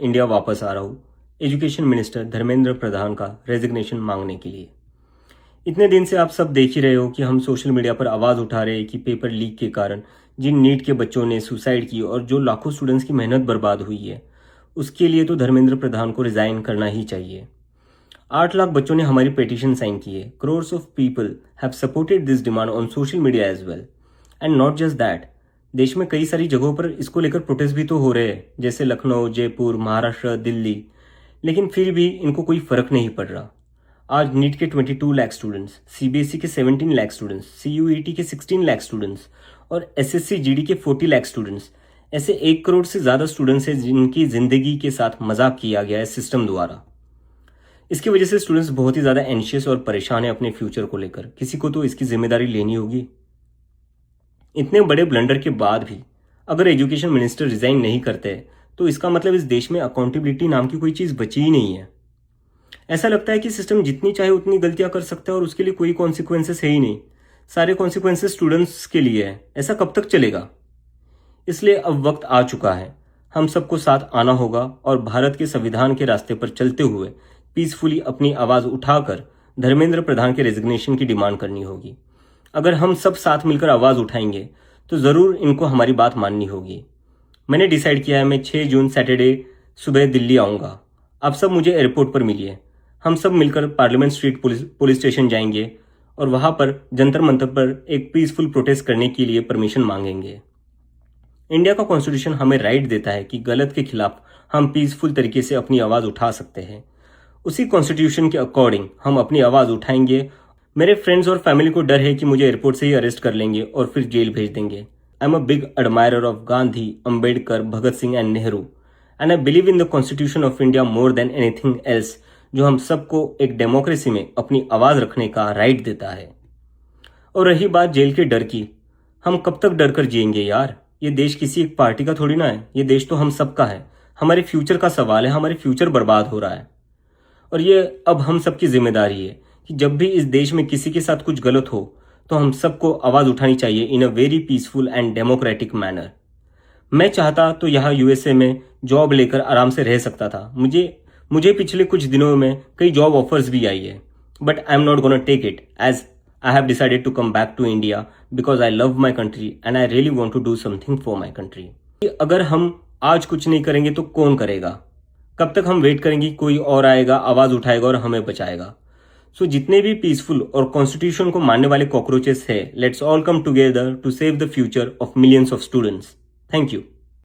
India वापस आ रहा हूँ एजुकेशन मिनिस्टर धर्मेंद्र प्रधान का रेजिग्नेशन मांगने के लिए। इतने दिन से आप सब देख ही रहे हो कि हम सोशल मीडिया पर आवाज़ उठा रहे हैं कि पेपर लीक के कारण जिन नीट के बच्चों ने सुसाइड की और जो लाखों स्टूडेंट्स की मेहनत बर्बाद हुई है, उसके लिए तो धर्मेंद्र प्रधान को रिज़ाइन करना ही चाहिए। 8 लाख बच्चों ने हमारी पिटीशन साइन की है। Crores of people have supported this demand on social media as well and not just that, देश में कई सारी जगहों पर इसको लेकर प्रोटेस्ट भी तो हो रहे हैं, जैसे लखनऊ, जयपुर, महाराष्ट्र, दिल्ली, लेकिन फिर भी इनको कोई फर्क नहीं पड़ रहा। आज नीट के 22 लाख स्टूडेंट्स, सीबीएसई के 17 लाख स्टूडेंट्स, सीयूईटी के 16 लाख स्टूडेंट्स और एसएससी जीडी के 40 लाख स्टूडेंट्स, ऐसे 1 करोड़ से ज़्यादा स्टूडेंट्स हैं जिनकी ज़िंदगी के साथ मजाक किया गया है सिस्टम द्वारा। इसकी वजह से स्टूडेंट्स बहुत ही ज़्यादा एंशियस और परेशान है अपने फ्यूचर को लेकर। किसी को तो इसकी जिम्मेदारी लेनी होगी। इतने बड़े ब्लंडर के बाद भी अगर एजुकेशन मिनिस्टर रिजाइन नहीं करते तो इसका मतलब इस देश में अकाउंटेबिलिटी नाम की कोई चीज़ बची ही नहीं है। ऐसा लगता है कि सिस्टम जितनी चाहे उतनी गलतियां कर सकता है और उसके लिए कोई कॉन्सिक्वेंसेस है ही नहीं। सारे कॉन्सिक्वेंसेस स्टूडेंट्स के लिए है। ऐसा कब तक चलेगा? इसलिए अब वक्त आ चुका है, हम सबको साथ आना होगा और भारत के संविधान के रास्ते पर चलते हुए पीसफुली अपनी आवाज़ उठाकर धर्मेंद्र प्रधान के रेजिग्नेशन की डिमांड करनी होगी। अगर हम सब साथ मिलकर आवाज़ उठाएंगे तो ज़रूर इनको हमारी बात माननी होगी। मैंने डिसाइड किया है, मैं 6 जून सैटरडे सुबह दिल्ली आऊँगा। आप सब मुझे एयरपोर्ट पर मिलिए। हम सब मिलकर पार्लियामेंट स्ट्रीट पुलिस स्टेशन जाएंगे और वहाँ पर जंतर मंतर पर एक पीसफुल प्रोटेस्ट करने के लिए परमिशन मांगेंगे। इंडिया का कॉन्स्टिट्यूशन हमें राइट देता है कि गलत के खिलाफ हम पीसफुल तरीके से अपनी आवाज़ उठा सकते हैं। उसी कॉन्स्टिट्यूशन के अकॉर्डिंग हम अपनी आवाज़ उठाएंगे। मेरे फ्रेंड्स और फैमिली को डर है कि मुझे एयरपोर्ट से ही अरेस्ट कर लेंगे और फिर जेल भेज देंगे। I am a big admirer of Gandhi, Ambedkar, Bhagat Singh and Nehru and I believe in the constitution of India more than anything else, जो हम सबको एक डेमोक्रेसी में अपनी आवाज़ रखने का राइट देता है। और रही बात जेल के डर की, हम कब तक डर कर जिएंगे यार? ये देश किसी एक पार्टी का थोड़ी ना है, ये देश तो हम सबका है। हमारे फ्यूचर का सवाल है, हमारे फ्यूचर बर्बाद हो रहा है और ये अब हम सबकी जिम्मेदारी है कि जब भी इस देश में किसी के साथ कुछ गलत हो तो हम सबको आवाज़ उठानी चाहिए in a very peaceful and democratic manner. मैं चाहता तो यहाँ यूएसए में जॉब लेकर आराम से रह सकता था। मुझे पिछले कुछ दिनों में कई जॉब ऑफर्स भी आई है, but I am not gonna take it as I have decided to come back to India because I love my country and I really want to do something for my country. अगर हम आज कुछ नहीं करेंगे तो कौन करेगा? कब तक हम वेट करेंगे? कोई और आएगा, आवाज़ उठाएगा और हमें बचाएगा। सो जितने भी पीसफुल और कॉन्स्टिट्यूशन को मानने वाले कॉकरोचेस है, let's all come together to save the future of millions of students. Thank you.